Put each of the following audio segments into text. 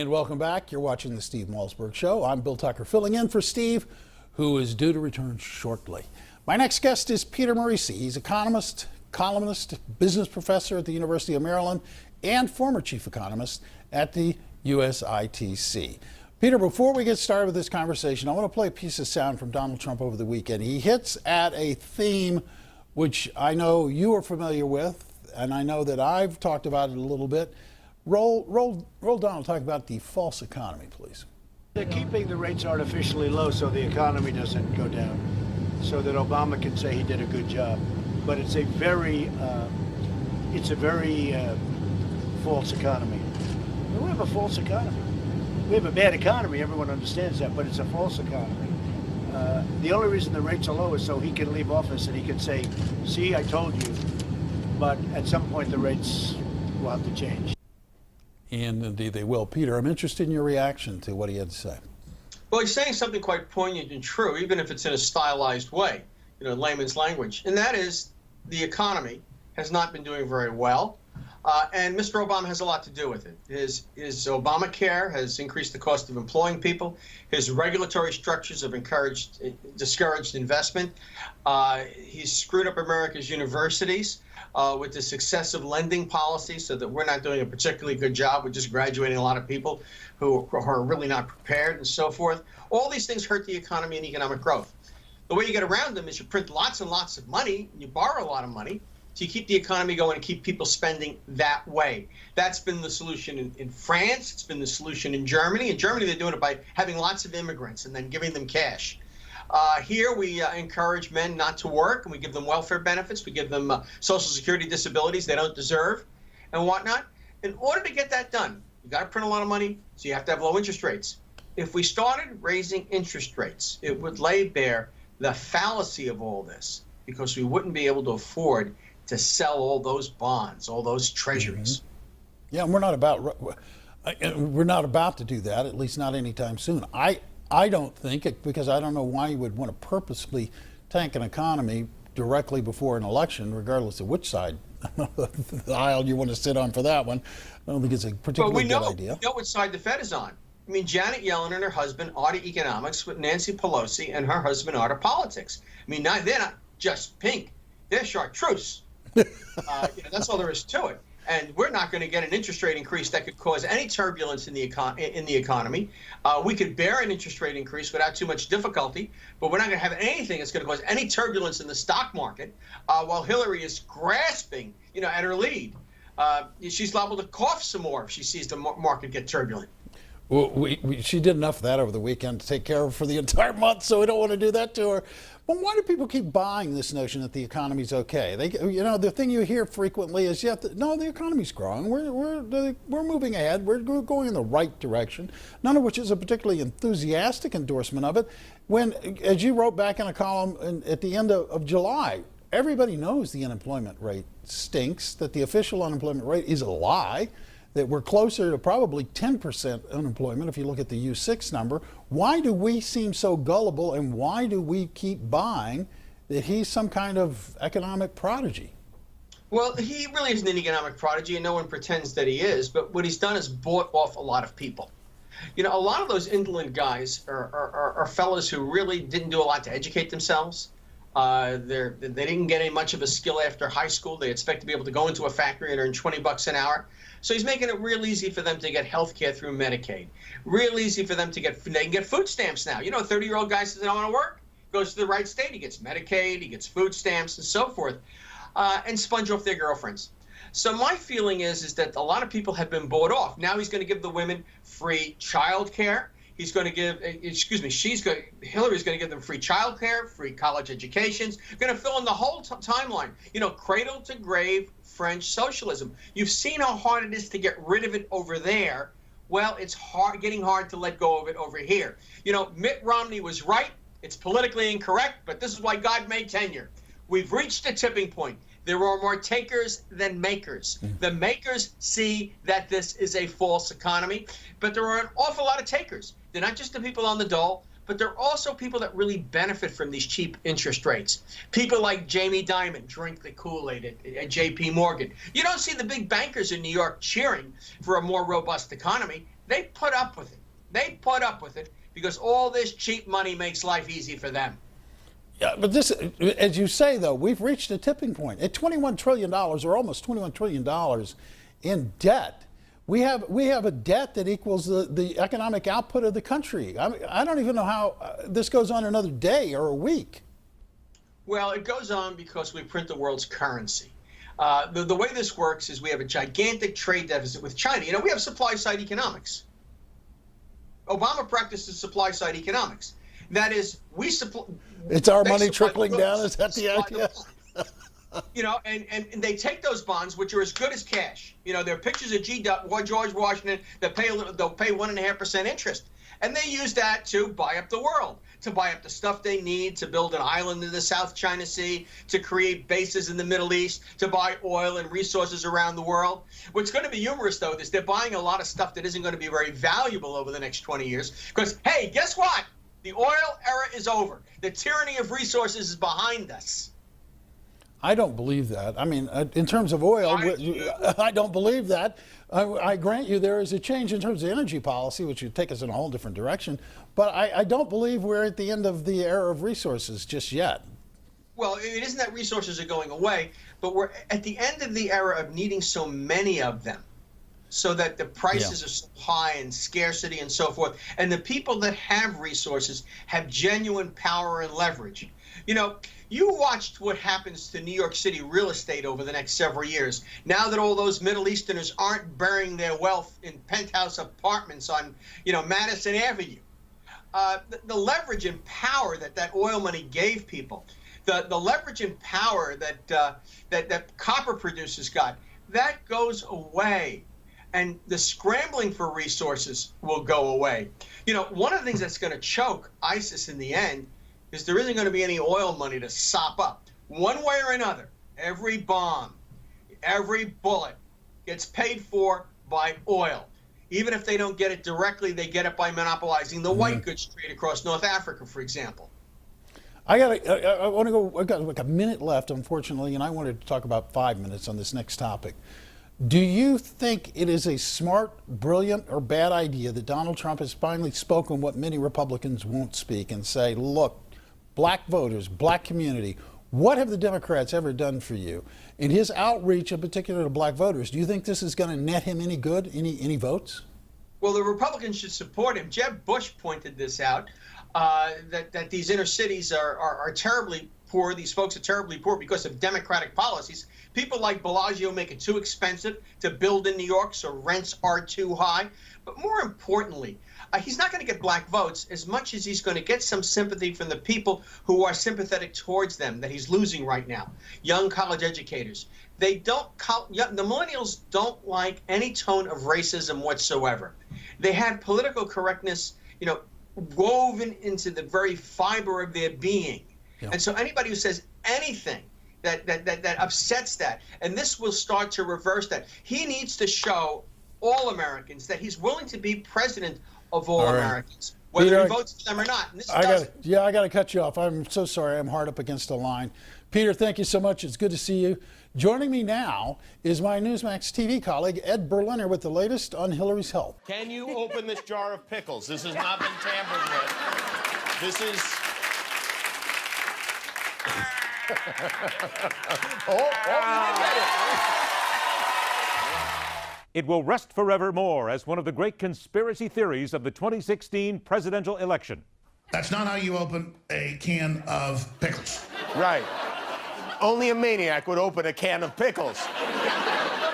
And welcome back. You're watching the Steve Malzberg Show. I'm Bill Tucker, filling in for Steve, who is due to return shortly. My next guest is Peter Morici. He's economist, columnist, business professor at the University of Maryland, and former chief economist at the USITC. Peter, before we get started with this conversation, I want to play a piece of sound from Donald Trump over the weekend. He hits at a theme which I know you are familiar with, and I know that I've talked about it a little bit. Roll Donald, talk about the false economy, please. They're keeping the rates artificially low so the economy doesn't go down, so that Obama can say he did a good job. But it's a very false economy. We have a false economy. We have a bad economy, everyone understands that, but it's a false economy. The only reason the rates are low is so he can leave office and he can say, see, I told you. But at some point the rates will have to change. And indeed they will. Peter, I'm interested in your reaction to what he had to say. Well, he's saying something quite poignant and true, even if it's in a stylized way, in layman's language. And that is the economy has not been doing very well. And Mr. Obama has a lot to do with it. His Obamacare has increased the cost of employing people. His regulatory structures have discouraged investment. He's screwed up America's universities with this excessive lending policy so that we're not doing a particularly good job. We're just graduating a lot of people who are really not prepared and so forth. All these things hurt the economy and economic growth. The way you get around them is you print lots and lots of money, and you borrow a lot of money, so you keep the economy going and keep people spending that way. That's been the solution in France. It's been the solution in Germany. In Germany, they're doing it by having lots of immigrants and then giving them cash. Here, we encourage men not to work, and we give them welfare benefits. We give them Social Security disabilities they don't deserve and whatnot. In order to get that done, you got to print a lot of money, so you have to have low interest rates. If we started raising interest rates, it would lay bare the fallacy of all this, because we wouldn't be able to afford to sell all those bonds, all those treasuries. Mm-hmm. Yeah, and we're not about to do that, at least not anytime soon. I don't think it, because I don't know why you would want to purposely tank an economy directly before an election, regardless of which side of the aisle you want to sit on for that one. I don't think it's a particularly good idea. We know which side the Fed is on. I mean, Janet Yellen and her husband are to economics, with Nancy Pelosi and her husband are to politics. I mean, they're not just pink, they're chartreuse. That's all there is to it. And we're not going to get an interest rate increase that could cause any turbulence in the economy. We could bear an interest rate increase without too much difficulty, but we're not going to have anything that's going to cause any turbulence in the stock market while Hillary is grasping, at her lead. She's liable to cough some more if she sees the market get turbulent. Well, she did enough of that over the weekend to take care of her for the entire month, so we don't want to do that to her. But why do people keep buying this notion that the economy's okay? The thing you hear frequently is, no, the economy's growing. We're moving ahead. We're going in the right direction. None of which is a particularly enthusiastic endorsement of it. When, as you wrote back in a column at the end of July, everybody knows the unemployment rate stinks, that the official unemployment rate is a lie, that we're closer to probably 10% unemployment if you look at the U6 number. Why do we seem so gullible, and why do we keep buying that he's some kind of economic prodigy? Well, he really isn't an economic prodigy, and no one pretends that he is, but what he's done is bought off a lot of people. A lot of those indolent guys are fellas who really didn't do a lot to educate themselves. They didn't get any much of a skill after high school. They expect to be able to go into a factory and earn $20 an hour. So he's making it real easy for them to get health care through Medicaid. Real easy for them they can get food stamps now. A 30-year-old guy says, I don't want to work, goes to the right state, he gets Medicaid, he gets food stamps and so forth, and sponge off their girlfriends. So my feeling is that a lot of people have been bought off. Now he's going to give the women free child care. He's going to give, Hillary's going to give them free child care, free college educations, going to fill in the whole timeline. Cradle to grave French socialism. You've seen how hard it is to get rid of it over there. Well, it's getting hard to let go of it over here. Mitt Romney was right. It's politically incorrect, but this is why God made tenure. We've reached a tipping point. There are more takers than makers. The makers see that this is a false economy, but there are an awful lot of takers. They're not just the people on the dole, but there are also people that really benefit from these cheap interest rates. People like Jamie Dimon drink the Kool-Aid at J.P. Morgan. You don't see the big bankers in New York cheering for a more robust economy. They put up with it. They put up with it because all this cheap money makes life easy for them. Yeah, but this, as you say, though, we've reached a tipping point. At $21 trillion, or almost $21 trillion in debt, we have a debt that equals the economic output of the country. I don't even know how this goes on another day or a week. Well, it goes on because we print the world's currency. The way this works is we have a gigantic trade deficit with China. You know, we have supply-side economics. Obama practices supply-side economics. That is, we supply. It's our money trickling down. Is that the idea? You know, and they take those bonds, which are as good as cash. You know, they're pictures of George Washington that pay they'll pay 1.5% interest, and they use that to buy up the world, to buy up the stuff they need to build an island in the South China Sea, to create bases in the Middle East, to buy oil and resources around the world. What's going to be humorous, though, is they're buying a lot of stuff that isn't going to be very valuable over the next 20 years. Because, hey, guess what? The oil era is over. The tyranny of resources is behind us. I don't believe that. I mean, in terms of oil, I don't believe that. I grant you there is a change in terms of energy policy, which would take us in a whole different direction. But I don't believe we're at the end of the era of resources just yet. Well, it isn't that resources are going away, but we're at the end of the era of needing so many of them, so that the prices are so high and scarcity and so forth. And the people that have resources have genuine power and leverage. You know, you watched what happens to New York City real estate over the next several years. Now that all those Middle Easterners aren't burying their wealth in penthouse apartments on, you know, Madison Avenue. The leverage and power that oil money gave people, the leverage and power that copper producers got, that goes away. And the scrambling for resources will go away. You know, one of the things that's going to choke ISIS in the end is there isn't going to be any oil money to sop up. One way or another, every bomb, every bullet gets paid for by oil. Even if they don't get it directly, they get it by monopolizing the white goods trade across North Africa, for example. I want to go, I've got like a minute left, unfortunately, and I wanted to talk about 5 minutes on this next topic. Do you think it is a smart, brilliant, or bad idea that Donald Trump has finally spoken what many Republicans won't speak and say, look, black voters, black community, what have the Democrats ever done for you? In his outreach, in particular to black voters, do you think this is going to net him any good, any votes? Well, the Republicans should support him. Jeb Bush pointed this out, that these inner cities are terribly poor. These folks are terribly poor because of Democratic policies. People like Bellagio make it too expensive to build in New York, so rents are too high. But more importantly, he's not going to get black votes as much as he's going to get some sympathy from the people who are sympathetic towards them that he's losing right now. Young college educators. The millennials don't like any tone of racism whatsoever. They have political correctness, you know, woven into the very fiber of their being. Yeah. And so anybody who says anything that upsets that, and this will start to reverse that. He needs to show all Americans that he's willing to be president of all Americans, whether Peter, he votes for them or not. And this I got to cut you off. I'm so sorry. I'm hard up against the line. Peter, thank you so much. It's good to see you. Joining me now is my Newsmax TV colleague, Ed Berliner, with the latest on Hillary's health. Can you open this jar of pickles? This has not been tampered with. This is... you didn't get it. It will rest forevermore as one of the great conspiracy theories of the 2016 presidential election. That's not how you open a can of pickles. Right. Only a maniac would open a can of pickles.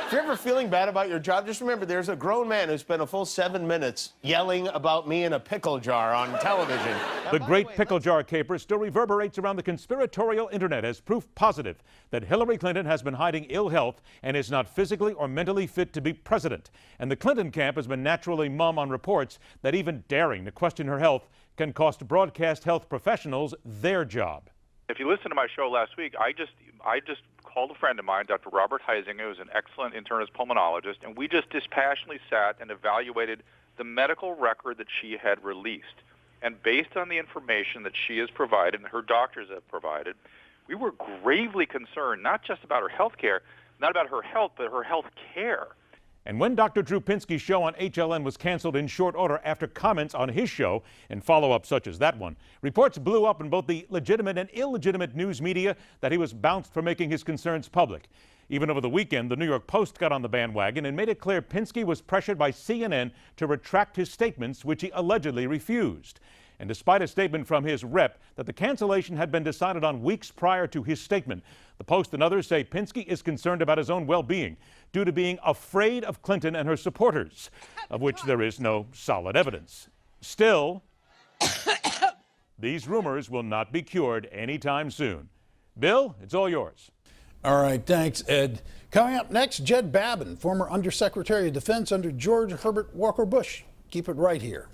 If you're ever feeling bad about your job, just remember there's a grown man who spent a full 7 minutes yelling about me in a pickle jar on television. The great pickle jar caper still reverberates around the conspiratorial internet as proof positive that Hillary Clinton has been hiding ill health and is not physically or mentally fit to be president. And the Clinton camp has been naturally mum on reports that even daring to question her health can cost broadcast health professionals their job. If you listened to my show last week, I just called a friend of mine, Dr. Robert Heisinger, who's an excellent internist pulmonologist, and we just dispassionately sat and evaluated the medical record that she had released. And based on the information that she has provided and her doctors have provided, we were gravely concerned, not just about her health care, not about her health, but her health care. And when Dr. Drew Pinsky's show on HLN was canceled in short order after comments on his show and follow-ups such as that one, reports blew up in both the legitimate and illegitimate news media that he was bounced for making his concerns public. Even over the weekend, the New York Post got on the bandwagon and made it clear Pinsky was pressured by CNN to retract his statements, which he allegedly refused. And despite a statement from his rep that the cancellation had been decided on weeks prior to his statement, the Post and others say Pinsky is concerned about his own well-being due to being afraid of Clinton and her supporters, of which there is no solid evidence. Still, these rumors will not be cured anytime soon. Bill, it's all yours. All right, thanks, Ed. Coming up next, Jed Babin, former Undersecretary of Defense under George Herbert Walker Bush. Keep it right here.